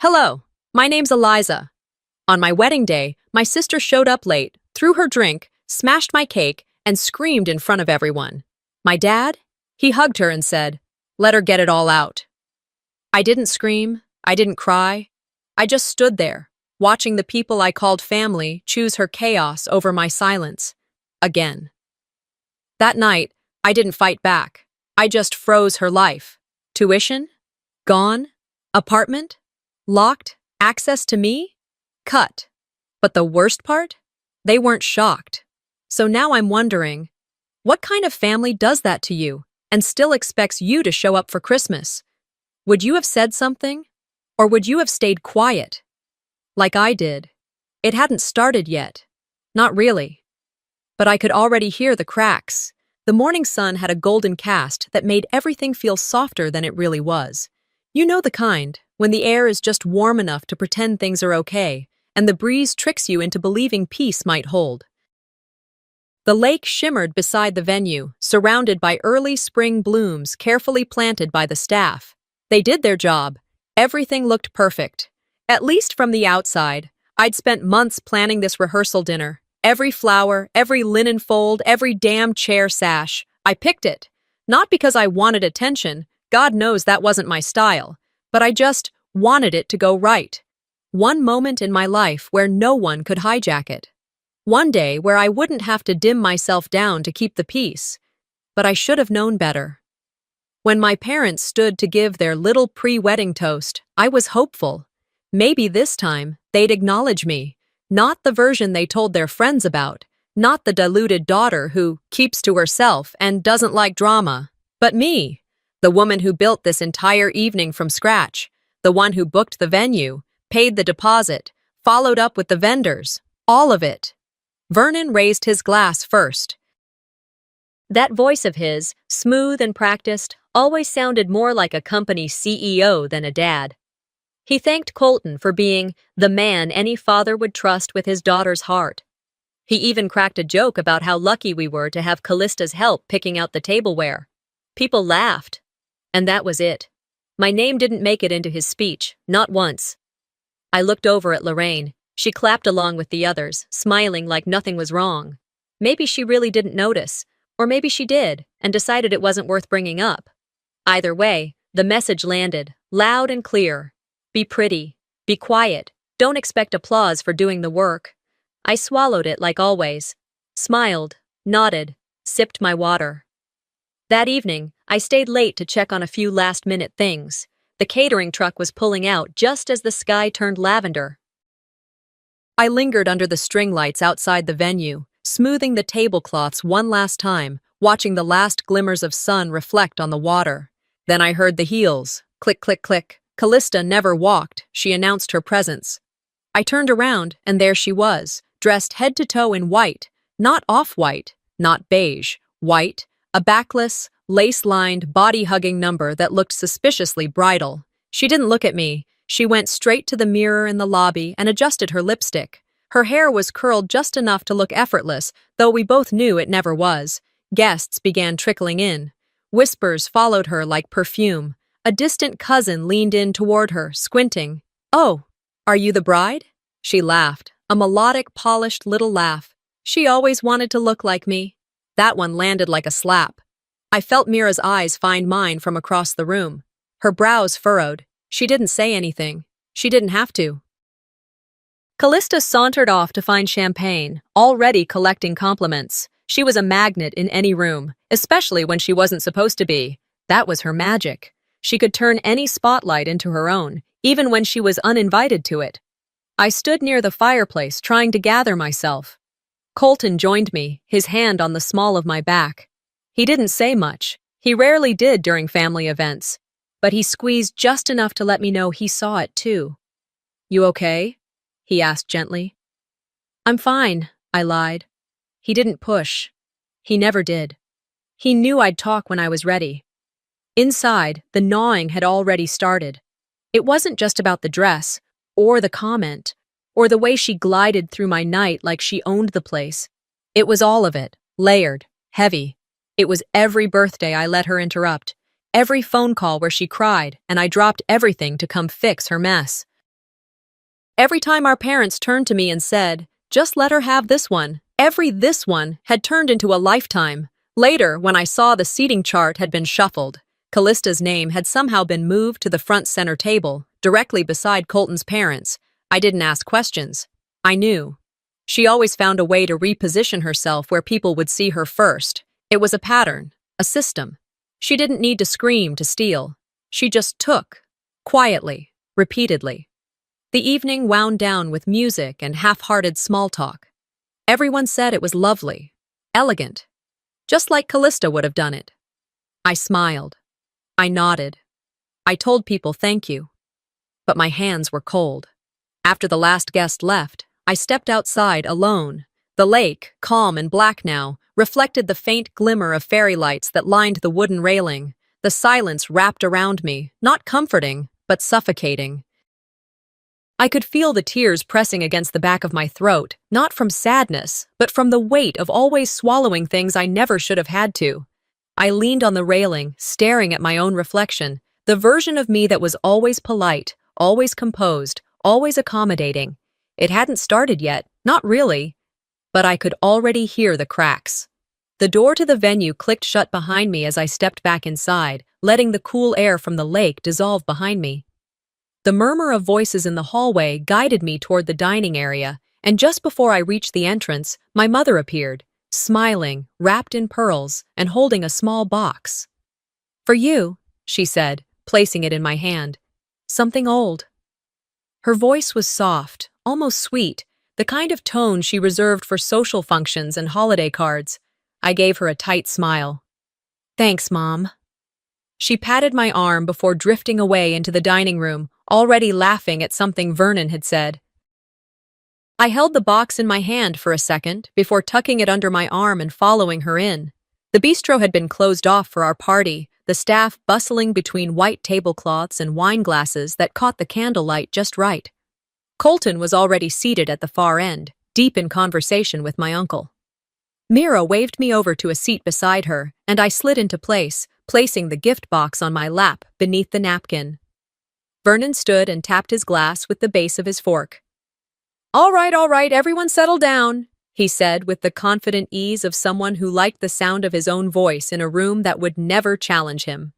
Hello, my name's Eliza. On my wedding day, my sister showed up late, threw her drink, smashed my cake, and screamed in front of everyone. My dad? He hugged her and said, "Let her get it all out." I didn't scream, I didn't cry. I just stood there, watching the people I called family choose her chaos over my silence. Again. That night, I didn't fight back. I just froze her life. Tuition? Gone? Apartment? Locked? Access to me? Cut. But the worst part? They weren't shocked. So now I'm wondering, what kind of family does that to you and still expects you to show up for Christmas? Would you have said something? Or would you have stayed quiet? Like I did. It hadn't started yet. Not really. But I could already hear the cracks. The morning sun had a golden cast that made everything feel softer than it really was. You know the kind, when the air is just warm enough to pretend things are okay, and the breeze tricks you into believing peace might hold. The lake shimmered beside the venue, surrounded by early spring blooms carefully planted by the staff. They did their job. Everything looked perfect. At least from the outside. I'd spent months planning this rehearsal dinner. Every flower, every linen fold, every damn chair sash. I picked it. Not because I wanted attention, God knows that wasn't my style, but I just wanted it to go right. One moment in my life where no one could hijack it. One day where I wouldn't have to dim myself down to keep the peace. But I should have known better. When my parents stood to give their little pre-wedding toast, I was hopeful. Maybe this time, they'd acknowledge me. Not the version they told their friends about. Not the deluded daughter who keeps to herself and doesn't like drama. But me. The woman who built this entire evening from scratch. The one who booked the venue, paid the deposit, followed up with the vendors. All of it. Vernon raised his glass first. That voice of his, smooth and practiced, always sounded more like a company CEO than a dad. He thanked Colton for being the man any father would trust with his daughter's heart. He even cracked a joke about how lucky we were to have Callista's help picking out the tableware. People laughed. And that was it. My name didn't make it into his speech, not once. I looked over at Lorraine. She clapped along with the others, smiling like nothing was wrong. Maybe she really didn't notice, or maybe she did, and decided it wasn't worth bringing up. Either way, the message landed, loud and clear. Be pretty. Be quiet. Don't expect applause for doing the work. I swallowed it like always. Smiled, nodded, sipped my water. That evening, I stayed late to check on a few last-minute things. The catering truck was pulling out just as the sky turned lavender. I lingered under the string lights outside the venue, smoothing the tablecloths one last time, watching the last glimmers of sun reflect on the water. Then I heard the heels. Click, click, click. Callista never walked. She announced her presence. I turned around, and there she was, dressed head to toe in white. Not off-white, not beige. White, a backless, lace-lined, body-hugging number that looked suspiciously bridal. She didn't look at me. She went straight to the mirror in the lobby and adjusted her lipstick. Her hair was curled just enough to look effortless, though we both knew it never was. Guests began trickling in. Whispers followed her like perfume. A distant cousin leaned in toward her, squinting. "Oh, are you the bride?" She laughed, a melodic, polished little laugh. She always wanted to look like me. That one landed like a slap. I felt Mira's eyes find mine from across the room. Her brows furrowed. She didn't say anything. She didn't have to. Callista sauntered off to find champagne, already collecting compliments. She was a magnet in any room, especially when she wasn't supposed to be. That was her magic. She could turn any spotlight into her own, even when she was uninvited to it. I stood near the fireplace, trying to gather myself. Colton joined me, his hand on the small of my back. He didn't say much. He rarely did during family events. But he squeezed just enough to let me know he saw it too. "You okay?" he asked gently. "I'm fine," I lied. He didn't push. He never did. He knew I'd talk when I was ready. Inside, the gnawing had already started. It wasn't just about the dress, or the comment, or the way she glided through my night like she owned the place. It was all of it, layered, heavy. It was every birthday I let her interrupt, every phone call where she cried, and I dropped everything to come fix her mess. Every time our parents turned to me and said, "Just let her have this one," every "this one" had turned into a lifetime. Later, when I saw the seating chart had been shuffled, Callista's name had somehow been moved to the front center table, directly beside Colton's parents. I didn't ask questions. I knew. She always found a way to reposition herself where people would see her first. It was a pattern, a system. She didn't need to scream to steal. She just took, quietly, repeatedly. The evening wound down with music and half-hearted small talk. Everyone said it was lovely, elegant, just like Callista would have done it. I smiled. I nodded. I told people thank you. But my hands were cold. After the last guest left, I stepped outside alone. The lake, calm and black now, reflected the faint glimmer of fairy lights that lined the wooden railing. The silence wrapped around me, not comforting, but suffocating. I could feel the tears pressing against the back of my throat, not from sadness, but from the weight of always swallowing things I never should have had to. I leaned on the railing, staring at my own reflection, the version of me that was always polite, always composed, always accommodating. It hadn't started yet, not really, but I could already hear the cracks. The door to the venue clicked shut behind me as I stepped back inside, letting the cool air from the lake dissolve behind me. The murmur of voices in the hallway guided me toward the dining area, and just before I reached the entrance, my mother appeared, smiling, wrapped in pearls, and holding a small box. "For you," she said, placing it in my hand. "Something old." Her voice was soft, almost sweet, the kind of tone she reserved for social functions and holiday cards. I gave her a tight smile. "Thanks, Mom." She patted my arm before drifting away into the dining room, already laughing at something Vernon had said. I held the box in my hand for a second before tucking it under my arm and following her in. The bistro had been closed off for our party, the staff bustling between white tablecloths and wine glasses that caught the candlelight just right. Colton was already seated at the far end, deep in conversation with my uncle. Mira waved me over to a seat beside her, and I slid into place, placing the gift box on my lap beneath the napkin. Vernon stood and tapped his glass with the base of his fork. All right, everyone settle down," he said with the confident ease of someone who liked the sound of his own voice in a room that would never challenge him.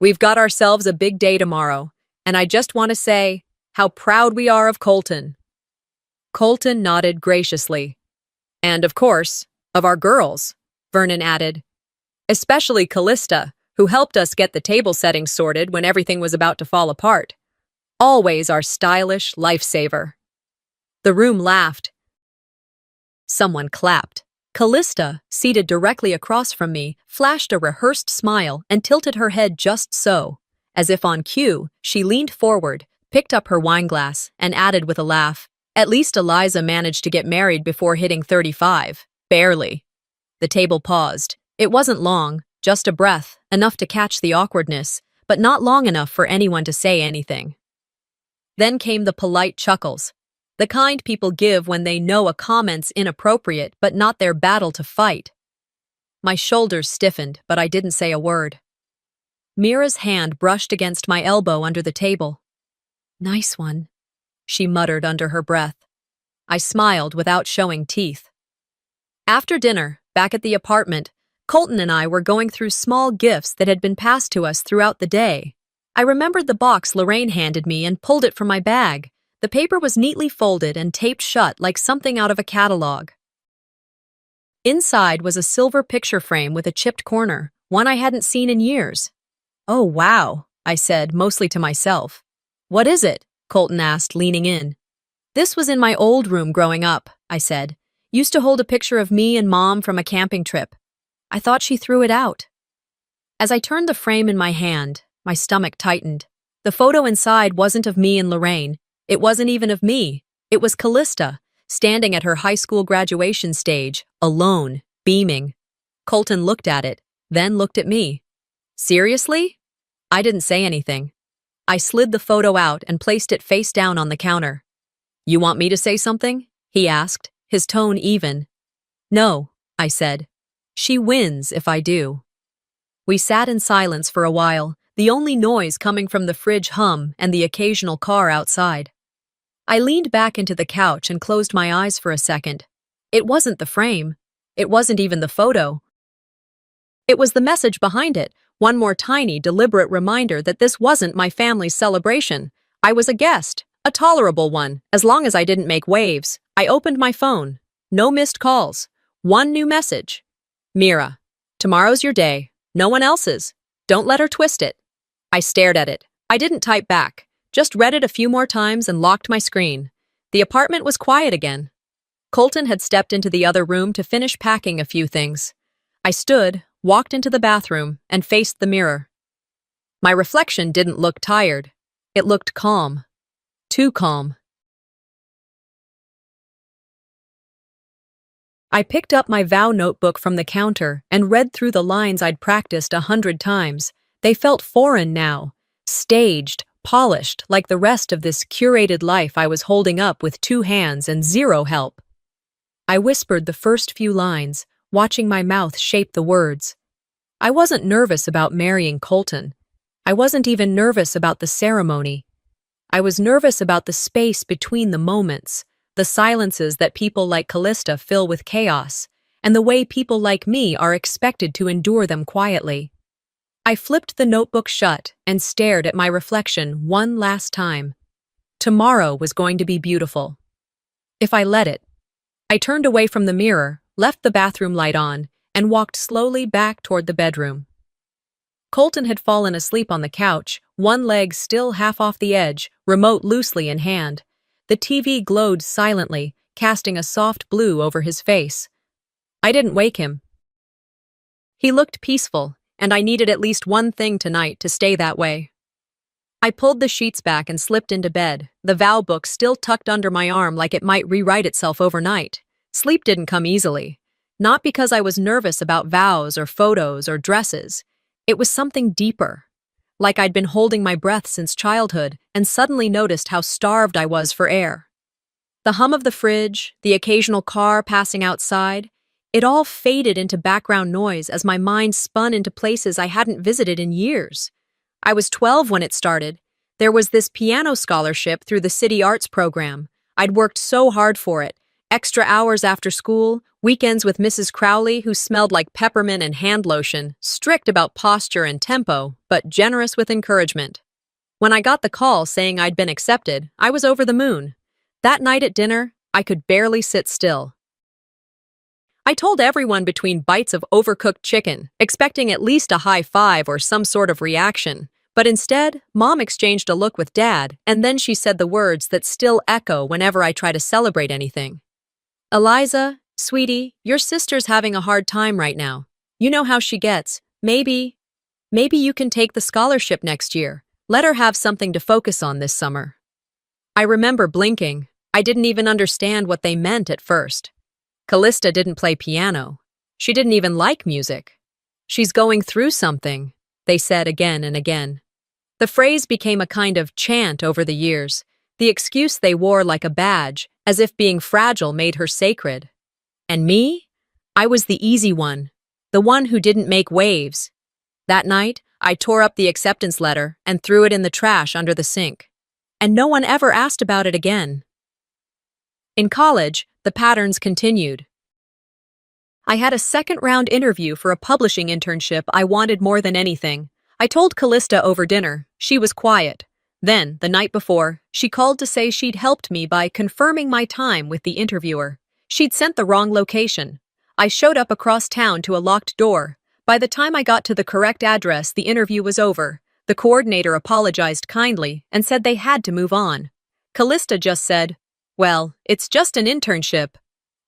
"We've got ourselves a big day tomorrow, and I just want to say how proud we are of Colton." Colton nodded graciously. "And, of course, of our girls," Vernon added. "Especially Callista, who helped us get the table settings sorted when everything was about to fall apart. Always our stylish lifesaver." The room laughed. Someone clapped. Callista, seated directly across from me, flashed a rehearsed smile and tilted her head just so. As if on cue, she leaned forward, picked up her wineglass, and added with a laugh, "At least Eliza managed to get married before hitting 35. Barely." The table paused. It wasn't long, just a breath, enough to catch the awkwardness, but not long enough for anyone to say anything. Then came the polite chuckles, the kind people give when they know a comment's inappropriate but not their battle to fight. My shoulders stiffened, but I didn't say a word. Mira's hand brushed against my elbow under the table. "Nice one," she muttered under her breath. I smiled without showing teeth. After dinner, back at the apartment, Colton and I were going through small gifts that had been passed to us throughout the day. I remembered the box Lorraine handed me and pulled it from my bag. The paper was neatly folded and taped shut like something out of a catalog. Inside was a silver picture frame with a chipped corner, one I hadn't seen in years. "Oh, wow," I said, mostly to myself. "What is it?" Colton asked, leaning in. "This was in my old room growing up," I said. "Used to hold a picture of me and Mom from a camping trip. I thought she threw it out." As I turned the frame in my hand, my stomach tightened. The photo inside wasn't of me and Lorraine. It wasn't even of me. It was Callista, standing at her high school graduation stage, alone, beaming. Colton looked at it, then looked at me. "Seriously?" I didn't say anything. I slid the photo out and placed it face down on the counter. "You want me to say something?" he asked, his tone even. "No," I said. "She wins if I do." We sat in silence for a while, the only noise coming from the fridge hum and the occasional car outside. I leaned back into the couch and closed my eyes for a second. It wasn't the frame. It wasn't even the photo. It was the message behind it, one more tiny, deliberate reminder that this wasn't my family's celebration. I was a guest, a tolerable one, as long as I didn't make waves. I opened my phone. No missed calls. One new message. Mira, tomorrow's your day. No one else's. Don't let her twist it. I stared at it. I didn't type back, just read it a few more times and locked my screen. The apartment was quiet again. Colton had stepped into the other room to finish packing a few things. I stood, walked into the bathroom, and faced the mirror. My reflection didn't look tired. It looked calm. Too calm. I picked up my vow notebook from the counter and read through the lines I'd practiced 100 times. They felt foreign now, staged, polished, like the rest of this curated life I was holding up with 2 hands and 0 help. I whispered the first few lines, watching my mouth shape the words. I wasn't nervous about marrying Colton. I wasn't even nervous about the ceremony. I was nervous about the space between the moments, the silences that people like Callista fill with chaos, and the way people like me are expected to endure them quietly. I flipped the notebook shut and stared at my reflection one last time. Tomorrow was going to be beautiful. If I let it. I turned away from the mirror, left the bathroom light on, and walked slowly back toward the bedroom. Colton had fallen asleep on the couch, one leg still half off the edge, remote loosely in hand. The TV glowed silently, casting a soft blue over his face. I didn't wake him. He looked peaceful, and I needed at least one thing tonight to stay that way. I pulled the sheets back and slipped into bed, the vow book still tucked under my arm like it might rewrite itself overnight. Sleep didn't come easily. Not because I was nervous about vows or photos or dresses. It was something deeper. Like I'd been holding my breath since childhood and suddenly noticed how starved I was for air. The hum of the fridge, the occasional car passing outside, it all faded into background noise as my mind spun into places I hadn't visited in years. I was 12 when it started. There was this piano scholarship through the City Arts program. I'd worked so hard for it. Extra hours after school, weekends with Mrs. Crowley, who smelled like peppermint and hand lotion, strict about posture and tempo, but generous with encouragement. When I got the call saying I'd been accepted, I was over the moon. That night at dinner, I could barely sit still. I told everyone between bites of overcooked chicken, expecting at least a high five or some sort of reaction. But instead, Mom exchanged a look with Dad, and then she said the words that still echo whenever I try to celebrate anything. Eliza, sweetie, your sister's having a hard time right now. You know how she gets. Maybe you can take the scholarship next year. Let her have something to focus on this summer. I remember blinking. I didn't even understand what they meant at first. Callista didn't play piano. She didn't even like music. She's going through something, they said again and again. The phrase became a kind of chant over the years, the excuse they wore like a badge, as if being fragile made her sacred. And me? I was the easy one, the one who didn't make waves. That night, I tore up the acceptance letter and threw it in the trash under the sink. And no one ever asked about it again. In college, the patterns continued. I had a second-round interview for a publishing internship I wanted more than anything. I told Callista over dinner. She was quiet. Then, the night before, she called to say she'd helped me by confirming my time with the interviewer. She'd sent the wrong location. I showed up across town to a locked door. By the time I got to the correct address, the interview was over. The coordinator apologized kindly and said they had to move on. Callista just said, "Well, it's just an internship."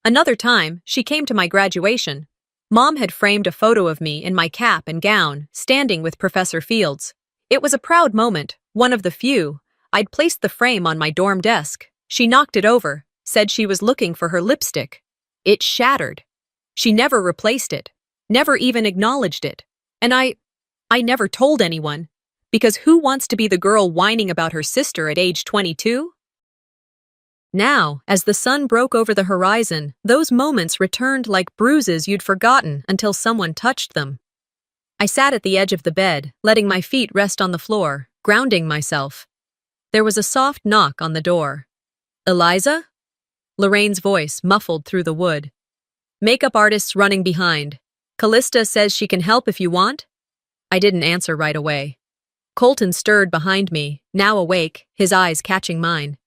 Another time, she came to my graduation. Mom had framed a photo of me in my cap and gown, standing with Professor Fields. It was a proud moment, one of the few. I'd placed the frame on my dorm desk. She knocked it over, said she was looking for her lipstick. It shattered. She never replaced it, never even acknowledged it. And I never told anyone, because who wants to be the girl whining about her sister at age 22? Now, as the sun broke over the horizon, those moments returned like bruises you'd forgotten until someone touched them. I sat at the edge of the bed, letting my feet rest on the floor, grounding myself. There was a soft knock on the door. Eliza? Lorraine's voice muffled through the wood. Makeup artists running behind. Callista says she can help if you want? I didn't answer right away. Colton stirred behind me, now awake, his eyes catching mine.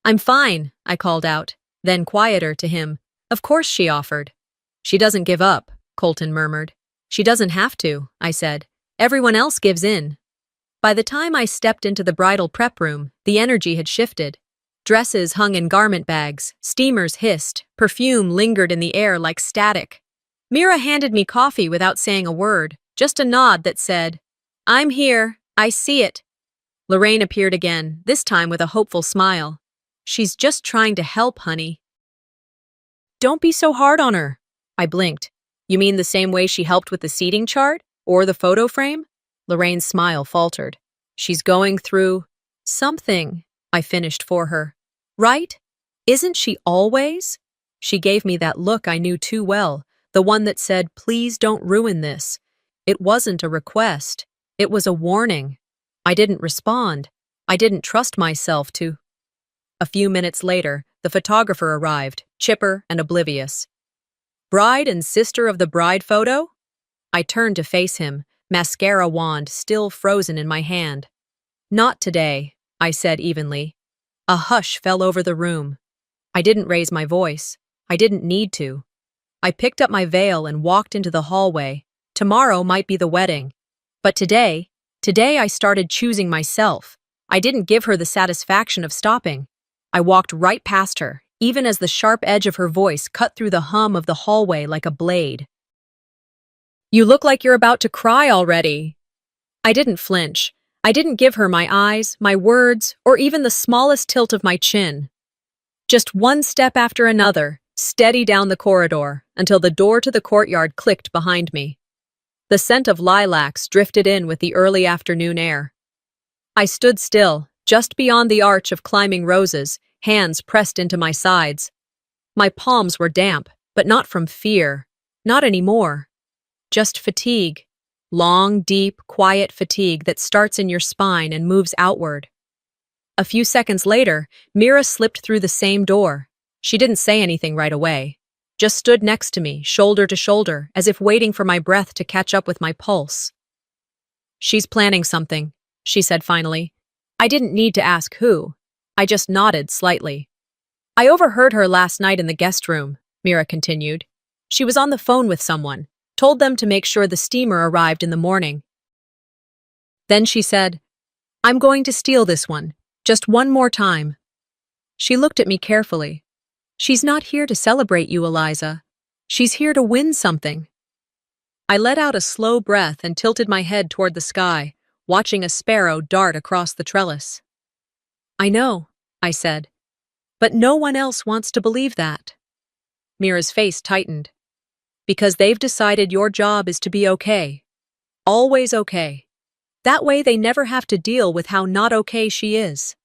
I'm fine, I called out, then quieter to him. Of course she offered. She doesn't give up, Colton murmured. She doesn't have to, I said. Everyone else gives in. By the time I stepped into the bridal prep room, the energy had shifted. Dresses hung in garment bags, steamers hissed, perfume lingered in the air like static. Mira handed me coffee without saying a word, just a nod that said, I'm here, I see it. Lorraine appeared again, this time with a hopeful smile. She's just trying to help, honey. Don't be so hard on her. I blinked. You mean the same way she helped with the seating chart? Or the photo frame? Lorraine's smile faltered. She's going through something, I finished for her. Right? Isn't she always? She gave me that look I knew too well, the one that said, please don't ruin this. It wasn't a request. It was a warning. I didn't respond. I didn't trust myself to. A few minutes later, the photographer arrived, chipper and oblivious. Bride and sister of the bride photo? I turned to face him, mascara wand still frozen in my hand. Not today, I said evenly. A hush fell over the room. I didn't raise my voice. I didn't need to. I picked up my veil and walked into the hallway. Tomorrow might be the wedding. But today I started choosing myself. I didn't give her the satisfaction of stopping. I walked right past her, even as the sharp edge of her voice cut through the hum of the hallway like a blade. You look like you're about to cry already. I didn't flinch. I didn't give her my eyes, my words, or even the smallest tilt of my chin. Just one step after another, steady down the corridor, until the door to the courtyard clicked behind me. The scent of lilacs drifted in with the early afternoon air. I stood still, just beyond the arch of climbing roses, hands pressed into my sides. My palms were damp, but not from fear. Not anymore. Just fatigue. Long, deep, quiet fatigue that starts in your spine and moves outward. A few seconds later, Mira slipped through the same door. She didn't say anything right away. Just stood next to me, shoulder to shoulder, as if waiting for my breath to catch up with my pulse. She's planning something, she said finally. I didn't need to ask who. I just nodded slightly. I overheard her last night in the guest room, Mira continued. She was on the phone with someone, told them to make sure the steamer arrived in the morning. Then she said, I'm going to steal this one, just one more time. She looked at me carefully. She's not here to celebrate you, Eliza. She's here to win something. I let out a slow breath and tilted my head toward the sky, watching a sparrow dart across the trellis. I know, I said. But no one else wants to believe that. Mira's face tightened. Because they've decided your job is to be okay. Always okay. That way they never have to deal with how not okay she is.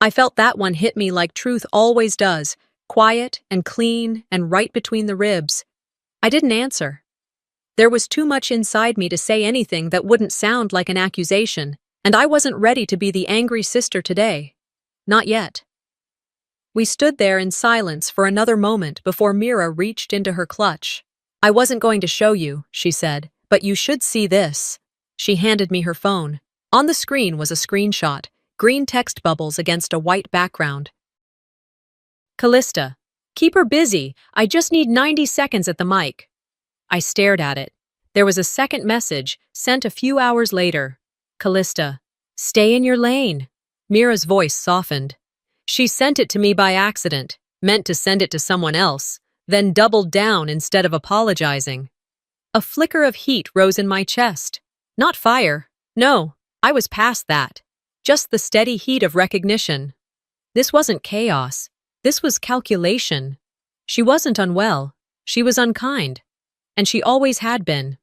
I felt that one hit me like truth always does, quiet and clean and right between the ribs. I didn't answer. There was too much inside me to say anything that wouldn't sound like an accusation, and I wasn't ready to be the angry sister today. Not yet. We stood there in silence for another moment before Mira reached into her clutch. I wasn't going to show you, she said, but you should see this. She handed me her phone. On the screen was a screenshot, green text bubbles against a white background. Callista, keep her busy. I just need 90 seconds at the mic. I stared at it. There was a second message, sent a few hours later. Callista, stay in your lane. Mira's voice softened. She sent it to me by accident, meant to send it to someone else, then doubled down instead of apologizing. A flicker of heat rose in my chest. Not fire. No, I was past that. Just the steady heat of recognition. This wasn't chaos. This was calculation. She wasn't unwell. She was unkind. And she always had been.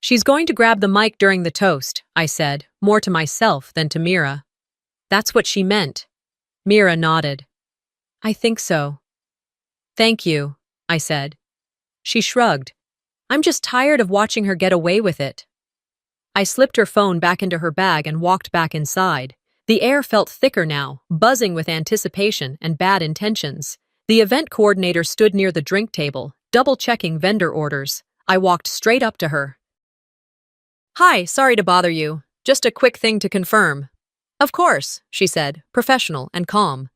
She's going to grab the mic during the toast, I said, more to myself than to Mira. That's what she meant. Mira nodded. I think so. Thank you, I said. She shrugged. I'm just tired of watching her get away with it. I slipped her phone back into her bag and walked back inside. The The air felt thicker now, buzzing with anticipation and bad intentions. The event coordinator stood near the drink table, double-checking vendor orders. I walked straight up to her. "Hi, sorry to bother you. Just a quick thing to confirm." "Of course," she said, professional and calm.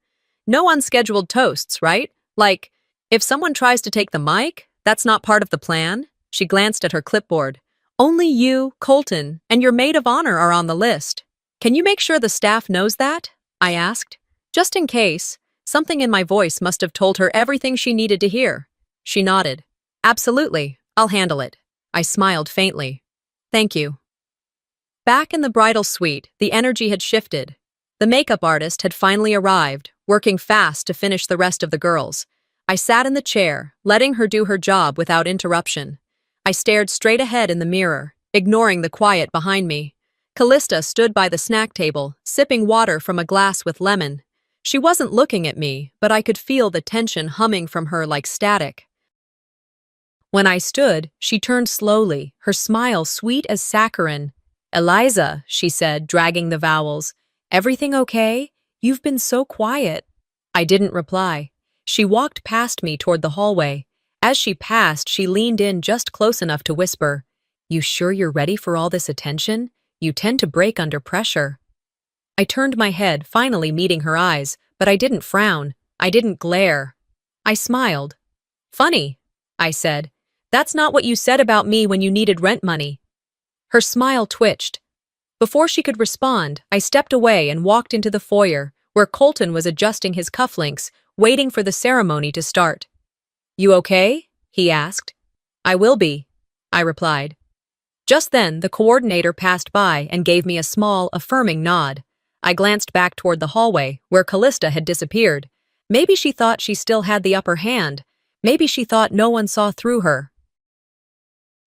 "No unscheduled toasts, right? Like, if someone tries to take the mic, that's not part of the plan?" She glanced at her clipboard. "Only you, Colton, and your maid of honor are on the list. Can you make sure the staff knows that?" I asked. Just in case, something in my voice must have told her everything she needed to hear. She nodded. "Absolutely, I'll handle it." I smiled faintly. "Thank you." Back in the bridal suite, the energy had shifted. The makeup artist had finally arrived, working fast to finish the rest of the girls. I sat in the chair, letting her do her job without interruption. I stared straight ahead in the mirror, ignoring the quiet behind me. Callista stood by the snack table, sipping water from a glass with lemon. She wasn't looking at me, but I could feel the tension humming from her like static. When I stood, she turned slowly, her smile sweet as saccharin. "Eliza," she said, dragging the vowels. "Everything okay? You've been so quiet." I didn't reply. She walked past me toward the hallway. As she passed, she leaned in just close enough to whisper, "You sure you're ready for all this attention? You tend to break under pressure." I turned my head, finally meeting her eyes, but I didn't frown. I didn't glare. I smiled. "Funny," I said. "That's not what you said about me when you needed rent money." Her smile twitched. Before she could respond, I stepped away and walked into the foyer, where Colton was adjusting his cufflinks, waiting for the ceremony to start. "You okay?" he asked. "I will be," I replied. Just then, the coordinator passed by and gave me a small, affirming nod. I glanced back toward the hallway, where Callista had disappeared. Maybe she thought she still had the upper hand. Maybe she thought no one saw through her.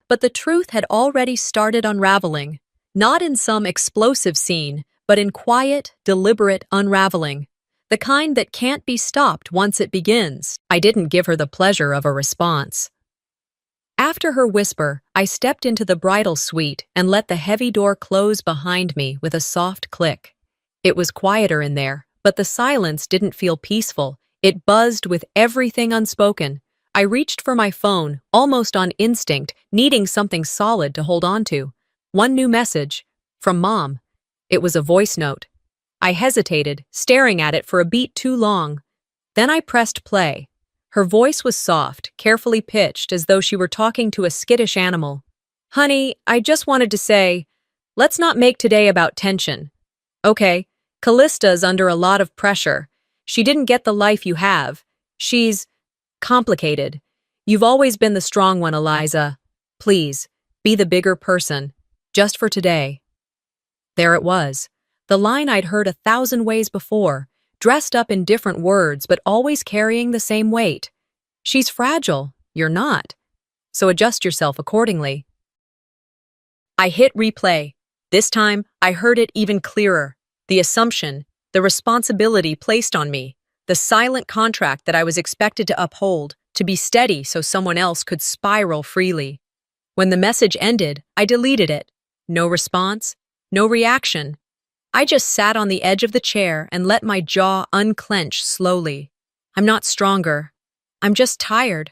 But the truth had already started unraveling, not in some explosive scene, but in quiet, deliberate unraveling. The kind that can't be stopped once it begins. I didn't give her the pleasure of a response. After her whisper, I stepped into the bridal suite and let the heavy door close behind me with a soft click. It was quieter in there, but the silence didn't feel peaceful. It buzzed with everything unspoken. I reached for my phone, almost on instinct, needing something solid to hold on to. One new message, from Mom. It was a voice note. I hesitated, staring at it for a beat too long. Then I pressed play. Her voice was soft, carefully pitched, as though she were talking to a skittish animal. "Honey, I just wanted to say, let's not make today about tension. Okay, Callista's under a lot of pressure. She didn't get the life you have. She's complicated. You've always been the strong one, Eliza. Please, be the bigger person, just for today." There it was, the line I'd heard 1,000 ways before, dressed up in different words but always carrying the same weight. She's fragile, you're not. So adjust yourself accordingly. I hit replay. This time, I heard it even clearer. The assumption, the responsibility placed on me, the silent contract that I was expected to uphold, to be steady so someone else could spiral freely. When the message ended, I deleted it. No response, no reaction. I just sat on the edge of the chair and let my jaw unclench slowly. I'm not stronger. I'm just tired.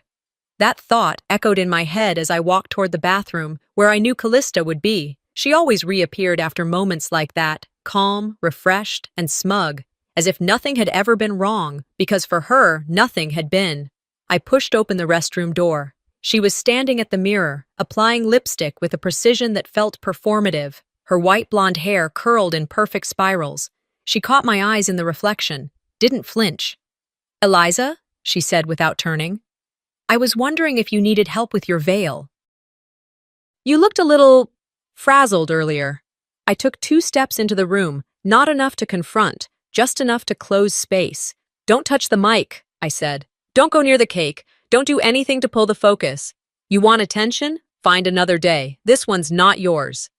That thought echoed in my head as I walked toward the bathroom, where I knew Callista would be. She always reappeared after moments like that, calm, refreshed, and smug, as if nothing had ever been wrong, because for her, nothing had been. I pushed open the restroom door. She was standing at the mirror, applying lipstick with a precision that felt performative. Her white blonde hair curled in perfect spirals. She caught my eyes in the reflection, didn't flinch. "Eliza?" she said without turning. "I was wondering if you needed help with your veil. You looked a little frazzled earlier." I took 2 steps into the room, not enough to confront, just enough to close space. "Don't touch the mic," I said. "Don't go near the cake. Don't do anything to pull the focus. You want attention? Find another day. This one's not yours."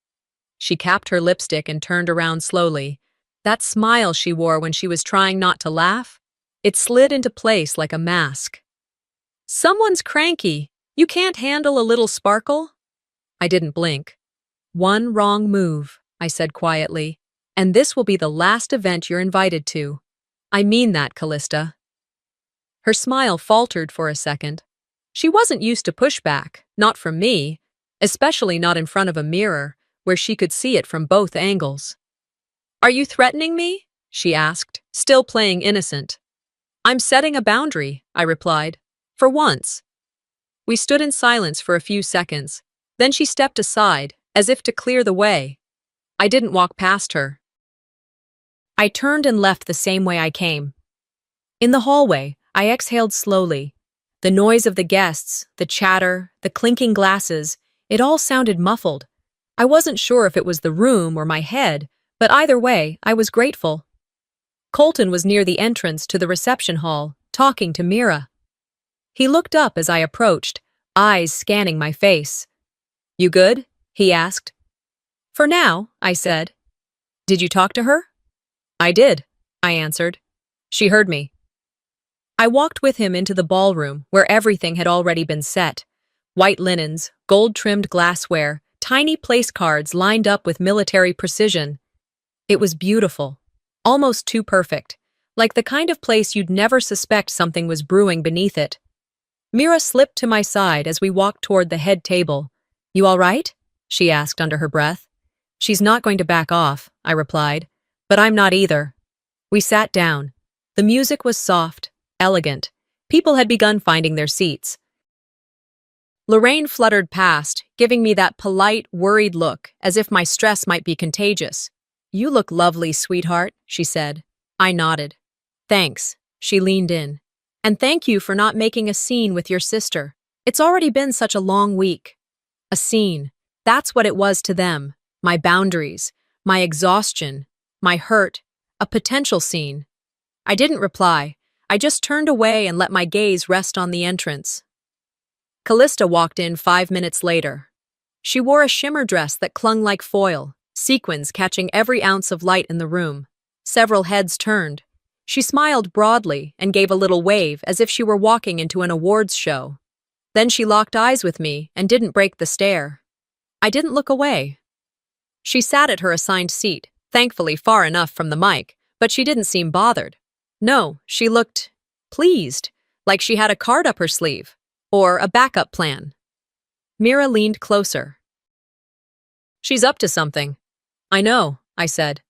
She capped her lipstick and turned around slowly. That smile she wore when she was trying not to laugh, it slid into place like a mask. "Someone's cranky. You can't handle a little sparkle?" I didn't blink. "One wrong move," I said quietly, And this will be the last event you're invited to. I mean that, Callista. Her smile faltered for a second. She wasn't used to pushback, not from me, especially not in front of a mirror, where she could see it from both angles. Are you threatening me? She asked, still playing innocent. I'm setting a boundary, I replied. For once. We stood in silence for a few seconds. Then she stepped aside, as if to clear the way. I didn't walk past her. I turned and left the same way I came. In the hallway, I exhaled slowly. The noise of the guests, the chatter, the clinking glasses, it all sounded muffled. I wasn't sure if it was the room or my head, but either way, I was grateful. Colton was near the entrance to the reception hall, talking to Mira. He looked up as I approached, eyes scanning my face. You good? He asked. For now, I said. Did you talk to her? I did, I answered. She heard me. I walked with him into the ballroom, where everything had already been set. White linens, gold-trimmed glassware, tiny place cards lined up with military precision. It was beautiful, almost too perfect, like the kind of place you'd never suspect something was brewing beneath it. Mira slipped to my side as we walked toward the head table. You all right? She asked under her breath. She's not going to back off, I replied, but I'm not either. We sat down. The music was soft, elegant. People had begun finding their seats. Lorraine fluttered past, giving me that polite, worried look, as if my stress might be contagious. You look lovely, sweetheart, she said. I nodded. Thanks, she leaned in. And thank you for not making a scene with your sister. It's already been such a long week. A scene. That's what it was to them. My boundaries, my exhaustion, my hurt, a potential scene. I didn't reply. I just turned away and let my gaze rest on the entrance. Callista walked in 5 minutes later. She wore a shimmer dress that clung like foil, sequins catching every ounce of light in the room. Several heads turned. She smiled broadly and gave a little wave as if she were walking into an awards show. Then she locked eyes with me and didn't break the stare. I didn't look away. She sat at her assigned seat, thankfully far enough from the mic, but she didn't seem bothered. No, she looked pleased, like she had a card up her sleeve, or a backup plan. Mira leaned closer. She's up to something. I know, I said.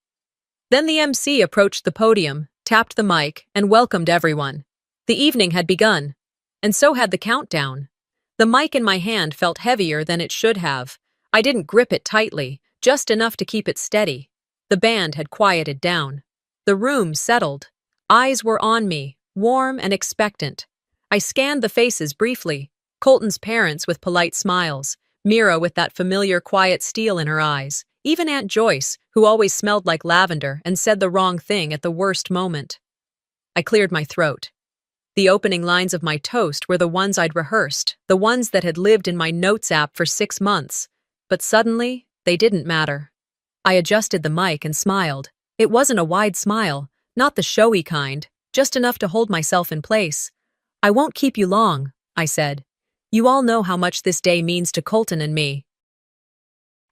Then the MC approached the podium, tapped the mic, and welcomed everyone. The evening had begun, and so had the countdown. The mic in my hand felt heavier than it should have. I didn't grip it tightly, just enough to keep it steady. The band had quieted down. The room settled. Eyes were on me, warm and expectant. I scanned the faces briefly. Colton's parents with polite smiles, Mira with that familiar quiet steel in her eyes, even Aunt Joyce, who always smelled like lavender and said the wrong thing at the worst moment. I cleared my throat. The opening lines of my toast were the ones I'd rehearsed, the ones that had lived in my notes app for 6 months. But suddenly, they didn't matter. I adjusted the mic and smiled. It wasn't a wide smile, not the showy kind, just enough to hold myself in place. I won't keep you long, I said. You all know how much this day means to Colton and me.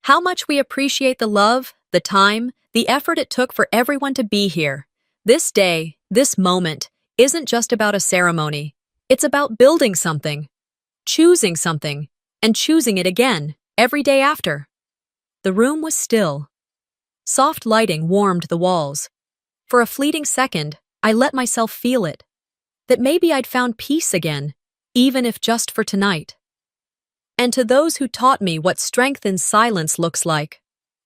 How much we appreciate the love, the time, the effort it took for everyone to be here. This day, this moment, isn't just about a ceremony. It's about building something, choosing something, and choosing it again, every day after. The room was still. Soft lighting warmed the walls. For a fleeting second, I let myself feel it. That maybe I'd found peace again, even if just for tonight. And to those who taught me what strength in silence looks like,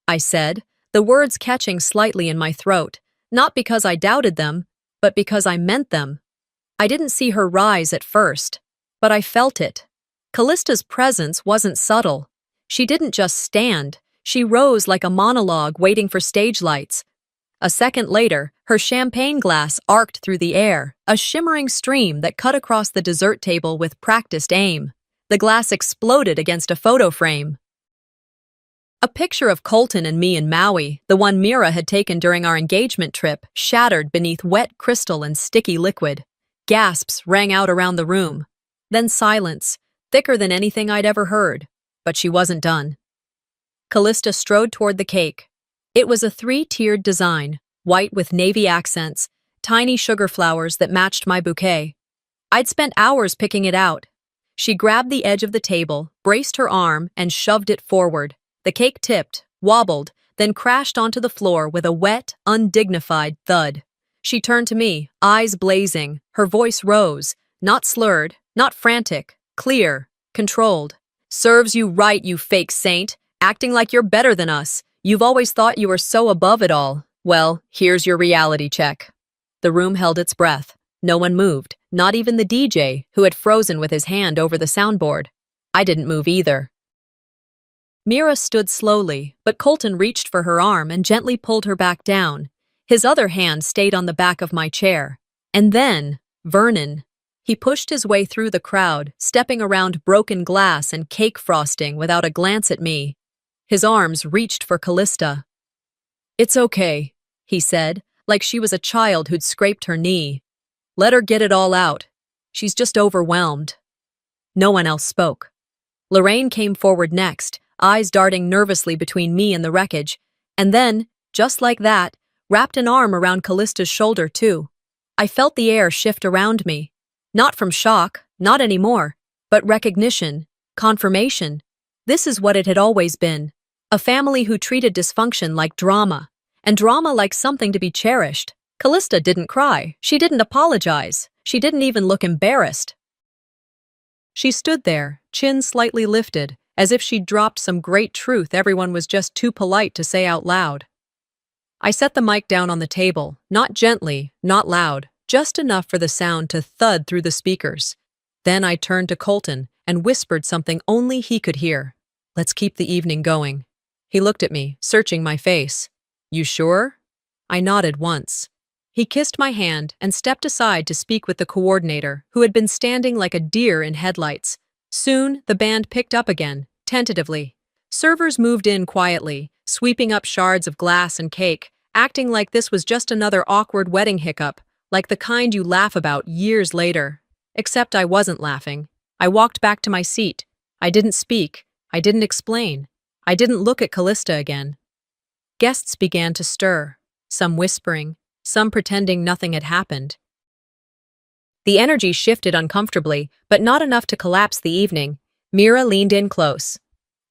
I said, the words catching slightly in my throat, not because I doubted them, but because I meant them. I didn't see her rise at first, but I felt it. Callista's presence wasn't subtle. She didn't just stand, she rose like a monologue waiting for stage lights. A second later, her champagne glass arced through the air, a shimmering stream that cut across the dessert table with practiced aim. The glass exploded against a photo frame. A picture of Colton and me in Maui, the one Mira had taken during our engagement trip, shattered beneath wet crystal and sticky liquid. Gasps rang out around the room. Then silence, thicker than anything I'd ever heard. But she wasn't done. Callista strode toward the cake. It was a three-tiered design, white with navy accents, tiny sugar flowers that matched my bouquet. I'd spent hours picking it out. She grabbed the edge of the table, braced her arm, and shoved it forward. The cake tipped, wobbled, then crashed onto the floor with a wet, undignified thud. She turned to me, eyes blazing. Her voice rose, not slurred, not frantic, clear, controlled. "Serves you right, you fake saint, acting like you're better than us. You've always thought you were so above it all. Well, here's your reality check." The room held its breath. No one moved, not even the DJ, who had frozen with his hand over the soundboard. I didn't move either. Mira stood slowly, but Colton reached for her arm and gently pulled her back down. His other hand stayed on the back of my chair. And then, Vernon. He pushed his way through the crowd, stepping around broken glass and cake frosting without a glance at me. His arms reached for Callista. "It's okay," he said, like she was a child who'd scraped her knee. "Let her get it all out. She's just overwhelmed." No one else spoke. Lorraine came forward next, eyes darting nervously between me and the wreckage, and then, just like that, wrapped an arm around Callista's shoulder too. I felt the air shift around me. Not from shock, not anymore, but recognition, confirmation. This is what it had always been. A family who treated dysfunction like drama, and drama like something to be cherished. Callista didn't cry. She didn't apologize. She didn't even look embarrassed. She stood there, chin slightly lifted, as if she'd dropped some great truth everyone was just too polite to say out loud. I set the mic down on the table, not gently, not loud, just enough for the sound to thud through the speakers. Then I turned to Colton and whispered something only he could hear. "Let's keep the evening going." He looked at me, searching my face. "You sure?" I nodded once. He kissed my hand and stepped aside to speak with the coordinator, who had been standing like a deer in headlights. Soon, the band picked up again, tentatively. Servers moved in quietly, sweeping up shards of glass and cake, acting like this was just another awkward wedding hiccup, like the kind you laugh about years later. Except I wasn't laughing. I walked back to my seat. I didn't speak. I didn't explain. I didn't look at Callista again. Guests began to stir, some whispering, some pretending nothing had happened. The energy shifted uncomfortably, but not enough to collapse the evening. Mira leaned in close.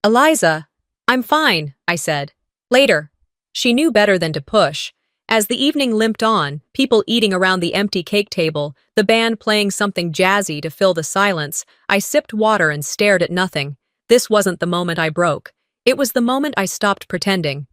"Eliza, I'm fine," I said. "Later." She knew better than to push. As the evening limped on, people eating around the empty cake table, the band playing something jazzy to fill the silence, I sipped water and stared at nothing. This wasn't the moment I broke. It was the moment I stopped pretending.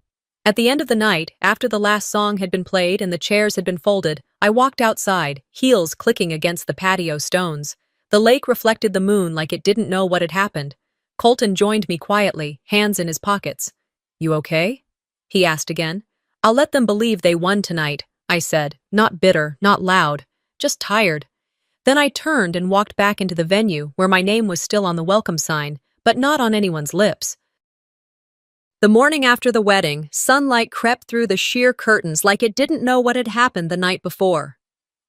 At the end of the night, after the last song had been played and the chairs had been folded, I walked outside, heels clicking against the patio stones. The lake reflected the moon like it didn't know what had happened. Colton joined me quietly, hands in his pockets. "You okay?" he asked again. "I'll let them believe they won tonight," I said, not bitter, not loud, just tired. Then I turned and walked back into the venue where my name was still on the welcome sign, but not on anyone's lips. The morning after the wedding, sunlight crept through the sheer curtains like it didn't know what had happened the night before.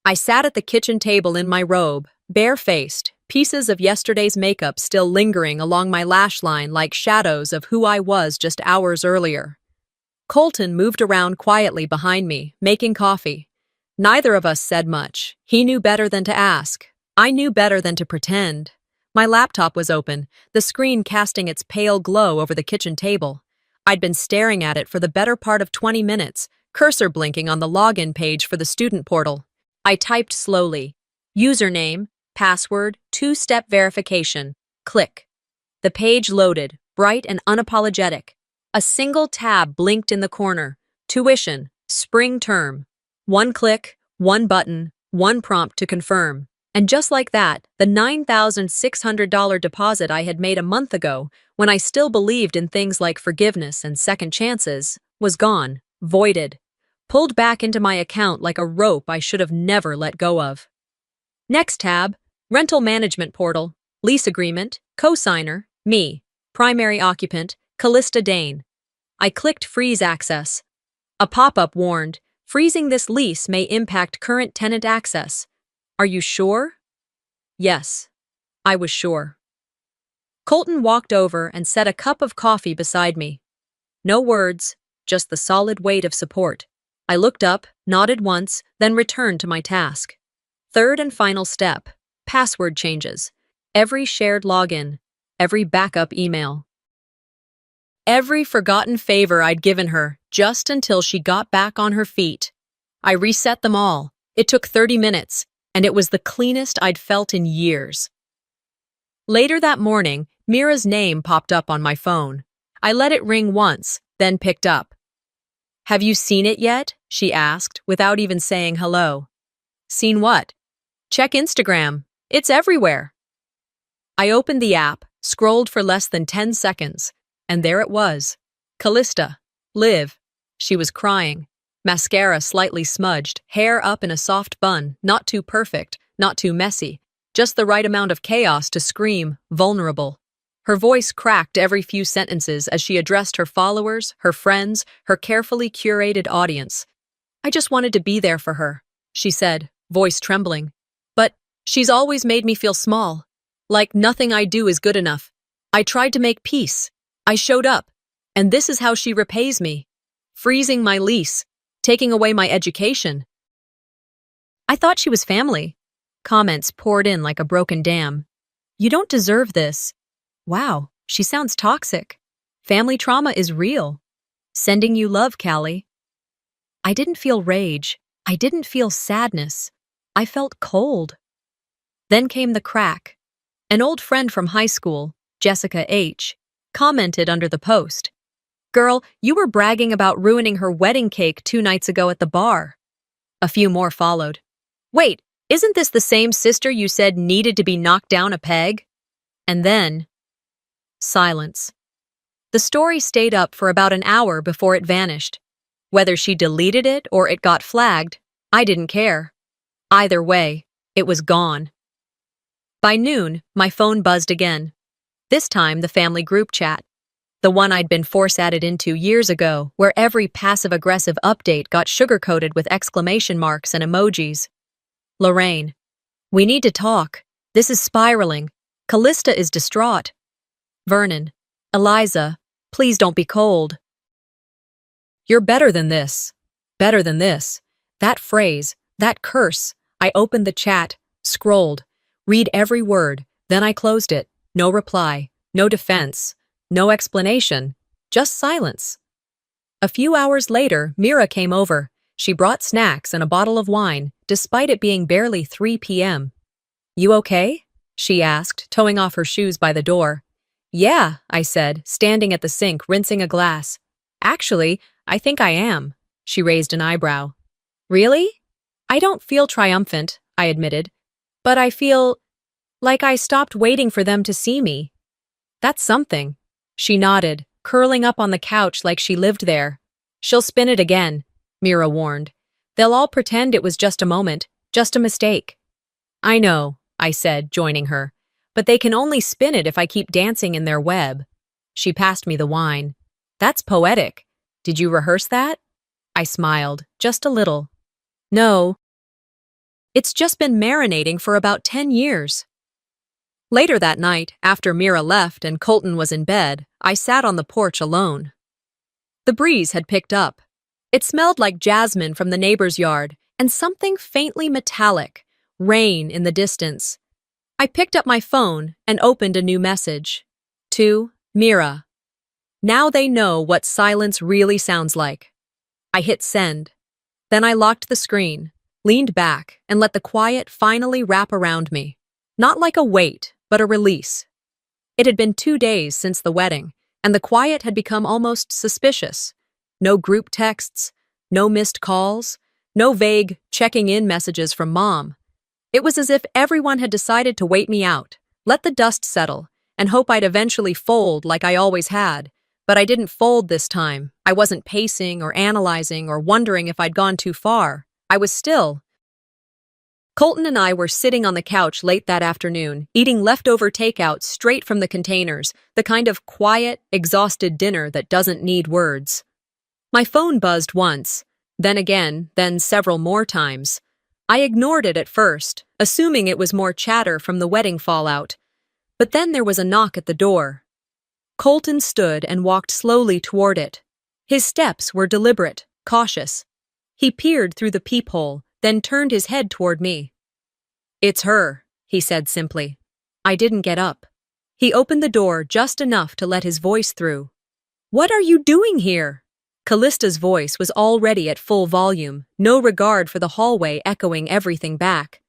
I sat at the kitchen table in my robe, bare-faced, pieces of yesterday's makeup still lingering along my lash line like shadows of who I was just hours earlier. Colton moved around quietly behind me, making coffee. Neither of us said much. He knew better than to ask. I knew better than to pretend. My laptop was open, the screen casting its pale glow over the kitchen table. I'd been staring at it for the better part of 20 minutes, cursor blinking on the login page for the student portal. I typed slowly. Username, password, two-step verification. Click. The page loaded, bright and unapologetic. A single tab blinked in the corner. Tuition, spring term. One click, one button, one prompt to confirm. And just like that, the $9,600 deposit I had made a month ago, when I still believed in things like forgiveness and second chances, was gone, voided, pulled back into my account like a rope I should have never let go of. Next tab, rental management portal, lease agreement, co-signer, me, primary occupant, Callista Dane. I clicked freeze access. A pop-up warned, freezing this lease may impact current tenant access. Are you sure? Yes, I was sure. Colton walked over and set a cup of coffee beside me. No words, just the solid weight of support. I looked up, nodded once, then returned to my task. Third and final step: password changes. Every shared login, every backup email, every forgotten favor I'd given her, just until she got back on her feet. I reset them all. It took 30 minutes, and it was the cleanest I'd felt in years. Later that morning, Mira's name popped up on my phone. I let it ring once, then picked up. "Have you seen it yet?" she asked, without even saying hello. "Seen what?" "Check Instagram. It's everywhere." I opened the app, scrolled for less than 10 seconds, and there it was. Callista. Liv. She was crying. Mascara slightly smudged, hair up in a soft bun, not too perfect, not too messy, just the right amount of chaos to scream, vulnerable. Her voice cracked every few sentences as she addressed her followers, her friends, her carefully curated audience. "I just wanted to be there for her," she said, voice trembling. "But she's always made me feel small. Like nothing I do is good enough. I tried to make peace. I showed up. And this is how she repays me. Freezing my lease. Taking away my education." "I thought she was family." Comments poured in like a broken dam. "You don't deserve this." "Wow, she sounds toxic." "Family trauma is real." "Sending you love, Callie." I didn't feel rage. I didn't feel sadness. I felt cold. Then came the crack. An old friend from high school, Jessica H., commented under the post. "Girl, you were bragging about ruining her wedding cake 2 nights ago at the bar." A few more followed. "Wait, isn't this the same sister you said needed to be knocked down a peg?" And then silence. The story stayed up for about an hour before it vanished. Whether she deleted it or it got flagged, I didn't care. Either way, it was gone. By noon, my phone buzzed again. This time, the family group chat. The one I'd been force-added into years ago, where every passive-aggressive update got sugar-coated with exclamation marks and emojis. "Lorraine. We need to talk. This is spiraling. Callista is distraught." Vernon. "Eliza, please don't be cold." "You're better than this. Better than this." That phrase, that curse. I opened the chat, scrolled, read every word, then I closed it. No reply, no defense, no explanation, just silence. A few hours later, Mira came over. She brought snacks and a bottle of wine, despite it being barely 3 p.m. "You okay?" she asked, towing off her shoes by the door. "Yeah," I said, standing at the sink, rinsing a glass. "Actually, I think I am." She raised an eyebrow. "Really?" "I don't feel triumphant," I admitted. "But I feel like I stopped waiting for them to see me." "That's something." She nodded, curling up on the couch like she lived there. "She'll spin it again," Mira warned. "They'll all pretend it was just a moment, just a mistake." "I know," I said, joining her. "But they can only spin it if I keep dancing in their web." She passed me the wine. "That's poetic. Did you rehearse that?" I smiled, just a little. "No. It's just been marinating for about 10 years. Later that night, after Mira left and Colton was in bed, I sat on the porch alone. The breeze had picked up. It smelled like jasmine from the neighbor's yard and something faintly metallic, rain in the distance. I picked up my phone and opened a new message. To Mira. Now they know what silence really sounds like. I hit send. Then I locked the screen, leaned back, and let the quiet finally wrap around me. Not like a weight, but a release. It had been 2 days since the wedding, and the quiet had become almost suspicious. No group texts, no missed calls, no vague checking-in messages from Mom. It was as if everyone had decided to wait me out, let the dust settle, and hope I'd eventually fold like I always had. But I didn't fold this time. I wasn't pacing or analyzing or wondering if I'd gone too far. I was still. Colton and I were sitting on the couch late that afternoon, eating leftover takeout straight from the containers, the kind of quiet, exhausted dinner that doesn't need words. My phone buzzed once, then again, then several more times. I ignored it at first, assuming it was more chatter from the wedding fallout. But then there was a knock at the door. Colton stood and walked slowly toward it. His steps were deliberate, cautious. He peered through the peephole, then turned his head toward me. "It's her," he said simply. I didn't get up. He opened the door just enough to let his voice through. "What are you doing here?" Callista's voice was already at full volume, no regard for the hallway echoing everything back.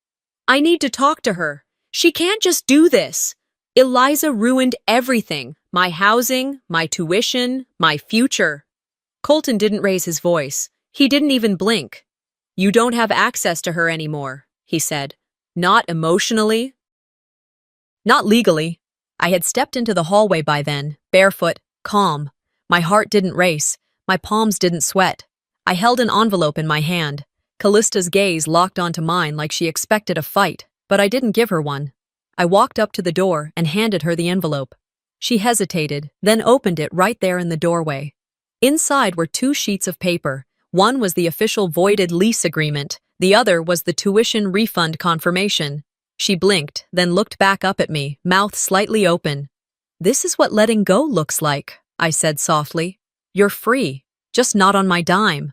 "I need to talk to her. She can't just do this. Eliza ruined everything. My housing, my tuition, my future." Colton didn't raise his voice. He didn't even blink. "You don't have access to her anymore," he said. "Not emotionally. Not legally." I had stepped into the hallway by then, barefoot, calm. My heart didn't race. My palms didn't sweat. I held an envelope in my hand. Callista's gaze locked onto mine like she expected a fight, but I didn't give her one. I walked up to the door and handed her the envelope. She hesitated, then opened it right there in the doorway. Inside were 2 sheets of paper. One was the official voided lease agreement. The other was the tuition refund confirmation. She blinked, then looked back up at me, mouth slightly open. "This is what letting go looks like," I said softly. "You're free, just not on my dime."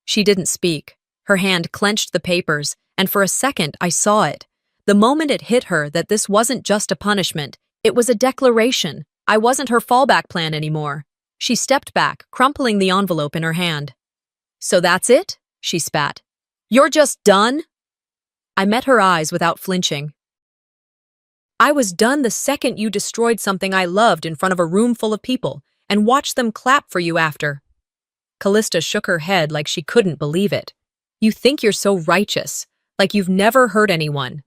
She didn't speak. Her hand clenched the papers, and for a second I saw it. The moment it hit her that this wasn't just a punishment, it was a declaration. I wasn't her fallback plan anymore. She stepped back, crumpling the envelope in her hand. "So that's it?" she spat. "You're just done?" I met her eyes without flinching. "I was done the second you destroyed something I loved in front of a room full of people and watched them clap for you after." Callista shook her head like she couldn't believe it. "You think you're so righteous, like you've never hurt anyone."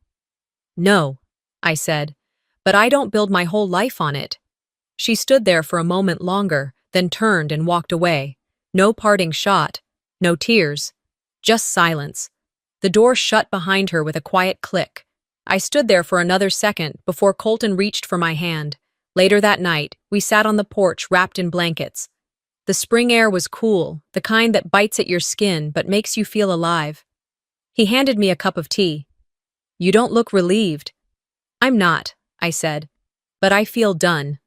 "No," I said, "but I don't build my whole life on it." She stood there for a moment longer, then turned and walked away. No parting shot, no tears, just silence. The door shut behind her with a quiet click. I stood there for another second before Colton reached for my hand. Later that night, we sat on the porch wrapped in blankets. The spring air was cool, the kind that bites at your skin but makes you feel alive. He handed me a cup of tea. "You don't look relieved." "I'm not," I said, "but I feel done."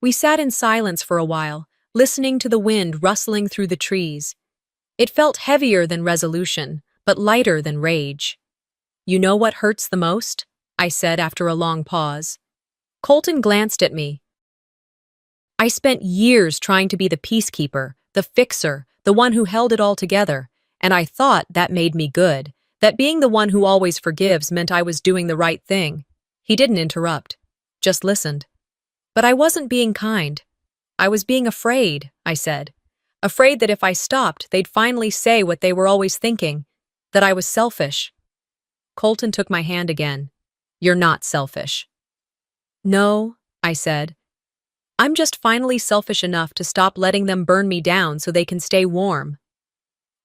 We sat in silence for a while, listening to the wind rustling through the trees. It felt heavier than resolution, but lighter than rage. "You know what hurts the most?" I said after a long pause. Colton glanced at me. "I spent years trying to be the peacekeeper, the fixer, the one who held it all together, and I thought that made me good, that being the one who always forgives meant I was doing the right thing." He didn't interrupt, just listened. "But I wasn't being kind. I was being afraid," I said. "Afraid that if I stopped, they'd finally say what they were always thinking, that I was selfish." Colton took my hand again. "You're not selfish." "No," I said. "I'm just finally selfish enough to stop letting them burn me down so they can stay warm."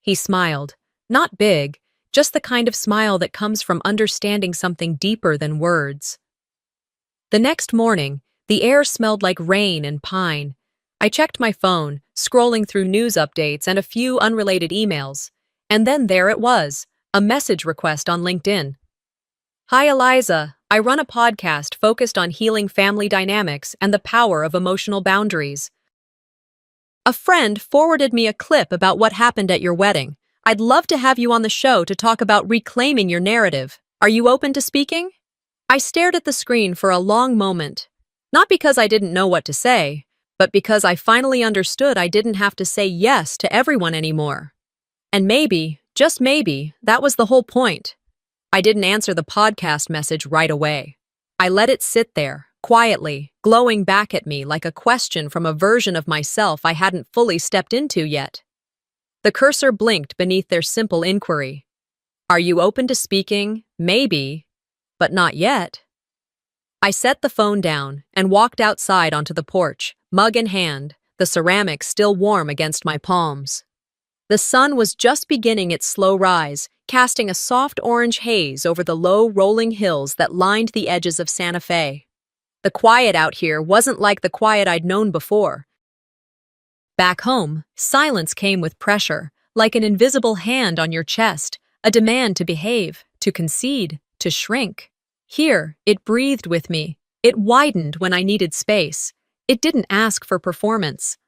He smiled. Not big, just the kind of smile that comes from understanding something deeper than words. The next morning, the air smelled like rain and pine. I checked my phone, scrolling through news updates and a few unrelated emails. And then there it was, a message request on LinkedIn. "Hi, Eliza. I run a podcast focused on healing family dynamics and the power of emotional boundaries. A friend forwarded me a clip about what happened at your wedding. I'd love to have you on the show to talk about reclaiming your narrative. Are you open to speaking?" I stared at the screen for a long moment. Not because I didn't know what to say, but because I finally understood I didn't have to say yes to everyone anymore. And maybe, just maybe, that was the whole point. I didn't answer the podcast message right away. I let it sit there, quietly, glowing back at me like a question from a version of myself I hadn't fully stepped into yet. The cursor blinked beneath their simple inquiry. "Are you open to speaking? Maybe, but not yet." I set the phone down and walked outside onto the porch, mug in hand, the ceramics still warm against my palms. The sun was just beginning its slow rise, casting a soft orange haze over the low, rolling hills that lined the edges of Santa Fe. The quiet out here wasn't like the quiet I'd known before. Back home, silence came with pressure, like an invisible hand on your chest, a demand to behave, to concede, to shrink. Here, it breathed with me. It widened when I needed space. It didn't ask for performance.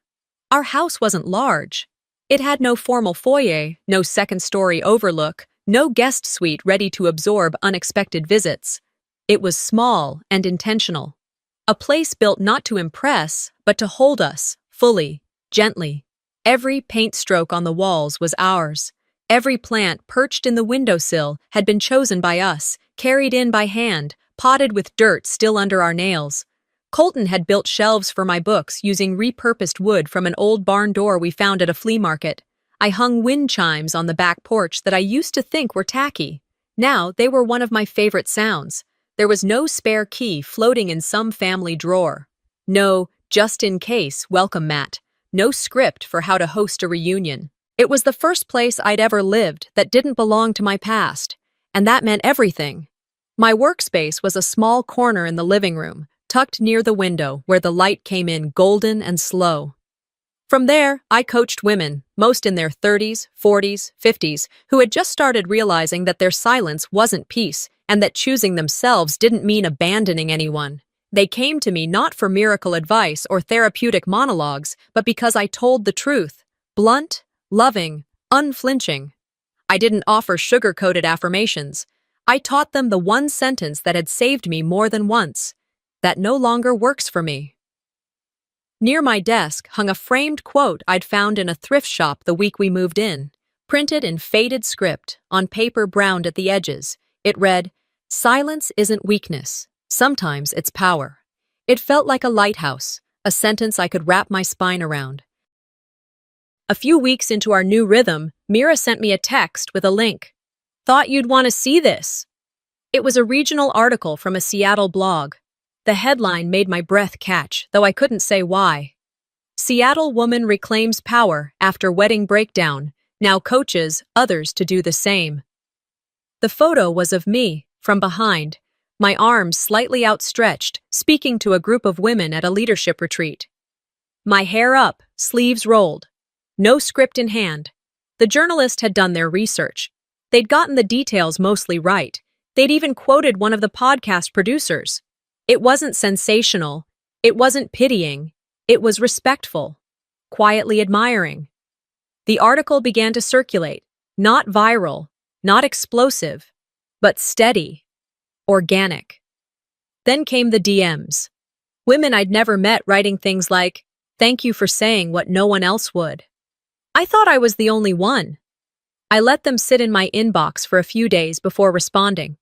Our house wasn't large. It had no formal foyer, no second-story overlook, no guest suite ready to absorb unexpected visits. It was small and intentional. A place built not to impress, but to hold us, fully, gently. Every paint stroke on the walls was ours. Every plant perched in the windowsill had been chosen by us, carried in by hand, potted with dirt still under our nails. Colton had built shelves for my books using repurposed wood from an old barn door we found at a flea market. I hung wind chimes on the back porch that I used to think were tacky. Now they were one of my favorite sounds. There was no spare key floating in some family drawer. No, just in case, welcome mat. No script for how to host a reunion. It was the first place I'd ever lived that didn't belong to my past, and that meant everything. My workspace was a small corner in the living room, tucked near the window where the light came in golden and slow. From there, I coached women, most in their 30s, 40s, 50s, who had just started realizing that their silence wasn't peace and that choosing themselves didn't mean abandoning anyone. They came to me not for miracle advice or therapeutic monologues, but because I told the truth, blunt, loving, unflinching. I didn't offer sugar-coated affirmations. I taught them the one sentence that had saved me more than once. That no longer works for me. Near my desk hung a framed quote I'd found in a thrift shop the week we moved in. Printed in faded script, on paper browned at the edges, it read, "Silence isn't weakness. Sometimes it's power." It felt like a lighthouse, a sentence I could wrap my spine around. A few weeks into our new rhythm, Mira sent me a text with a link. "Thought you'd want to see this." It was a regional article from a Seattle blog. The headline made my breath catch, though I couldn't say why. Seattle woman reclaims power after wedding breakdown, now coaches others to do the same. The photo was of me, from behind, my arms slightly outstretched, speaking to a group of women at a leadership retreat. My hair up, sleeves rolled. No script in hand. The journalist had done their research. They'd gotten the details mostly right. They'd even quoted one of the podcast producers. It wasn't sensational. It wasn't pitying. It was respectful, quietly admiring. The article began to circulate, not viral, not explosive, but steady, organic. Then came the DMs. Women I'd never met writing things like, "Thank you for saying what no one else would." I thought I was the only one. I let them sit in my inbox for a few days before responding.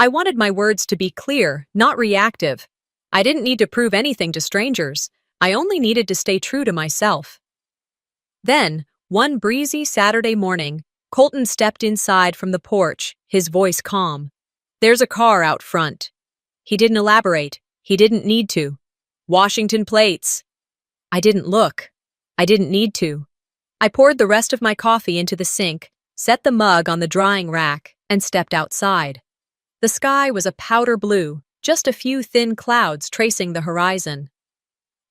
I wanted my words to be clear, not reactive. I didn't need to prove anything to strangers. I only needed to stay true to myself. Then, one breezy Saturday morning, Colton stepped inside from the porch, his voice calm. "There's a car out front." He didn't elaborate. He didn't need to. "Washington plates." I didn't look. I didn't need to. I poured the rest of my coffee into the sink, set the mug on the drying rack, and stepped outside. The sky was a powder blue, just a few thin clouds tracing the horizon.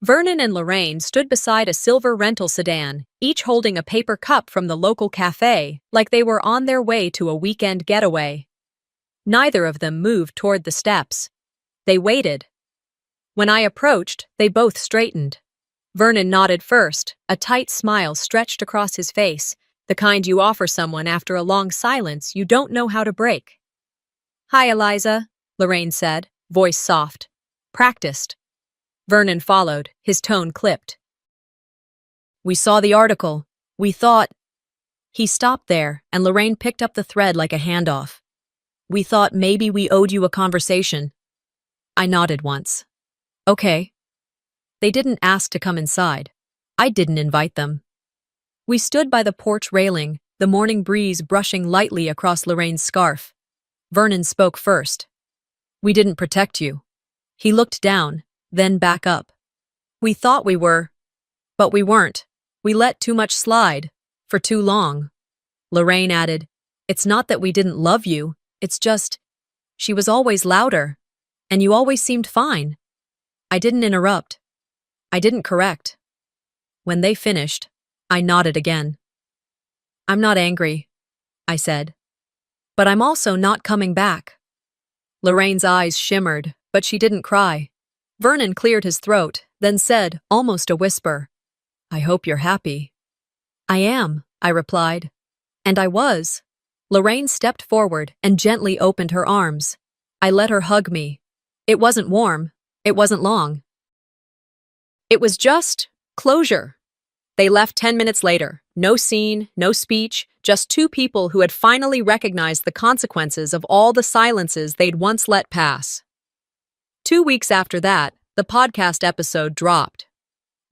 Vernon and Lorraine stood beside a silver rental sedan, each holding a paper cup from the local cafe, like they were on their way to a weekend getaway. Neither of them moved toward the steps. They waited. When I approached, they both straightened. Vernon nodded first, a tight smile stretched across his face, the kind you offer someone after a long silence you don't know how to break. "Hi, Eliza," Lorraine said, voice soft. "Practiced." Vernon followed, his tone clipped. "We saw the article. We thought—" He stopped there, and Lorraine picked up the thread like a handoff. "We thought maybe we owed you a conversation." I nodded once. "Okay." They didn't ask to come inside. I didn't invite them. We stood by the porch railing, the morning breeze brushing lightly across Lorraine's scarf. Vernon spoke first. "We didn't protect you." He looked down, then back up. "We thought we were, but we weren't. We let too much slide, for too long." Lorraine added, "It's not that we didn't love you, it's just, she was always louder, and you always seemed fine." I didn't interrupt. I didn't correct. When they finished, I nodded again. "I'm not angry," I said. "But I'm also not coming back." Lorraine's eyes shimmered, but she didn't cry. Vernon cleared his throat, then said, almost a whisper, I hope you're happy. I am, I replied. And I was. Lorraine stepped forward and gently opened her arms. I let her hug me. It wasn't warm. It wasn't long. It was just closure. They left 10 minutes later. No scene, no speech, just two people who had finally recognized the consequences of all the silences they'd once let pass. 2 weeks after that, the podcast episode dropped.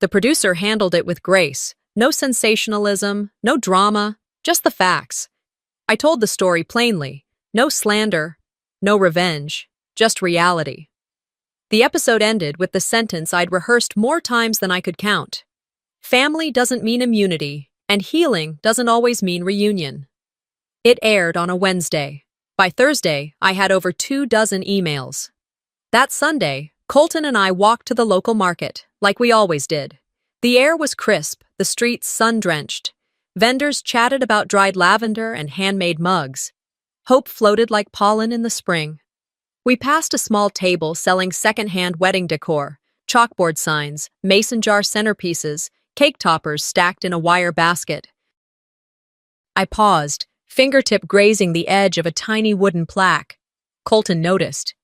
The producer handled it with grace. No sensationalism, no drama, just the facts. I told the story plainly. No slander, no revenge, just reality. The episode ended with the sentence I'd rehearsed more times than I could count. Family doesn't mean immunity, and healing doesn't always mean reunion. It aired on a Wednesday. By Thursday, I had over 24 emails. That Sunday, Colton and I walked to the local market, like we always did. The air was crisp, the streets sun-drenched. Vendors chatted about dried lavender and handmade mugs. Hope floated like pollen in the spring. We passed a small table selling second-hand wedding decor, chalkboard signs, mason jar centerpieces, cake toppers stacked in a wire basket. I paused, fingertip grazing the edge of a tiny wooden plaque. Colton noticed.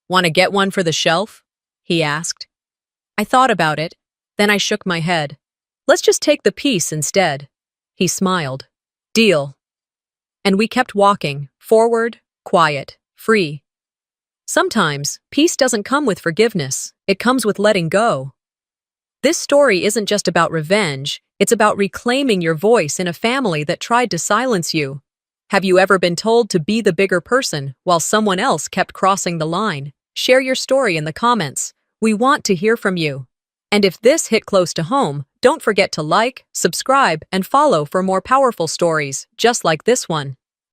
"Want to get one for the shelf?" he asked. I thought about it, then I shook my head. "Let's just take the piece instead." He smiled. "Deal." And we kept walking, forward, quiet, free. Sometimes, peace doesn't come with forgiveness, it comes with letting go. This story isn't just about revenge, it's about reclaiming your voice in a family that tried to silence you. Have you ever been told to be the bigger person while someone else kept crossing the line? Share your story in the comments. We want to hear from you. And if this hit close to home, don't forget to like, subscribe, and follow for more powerful stories just like this one.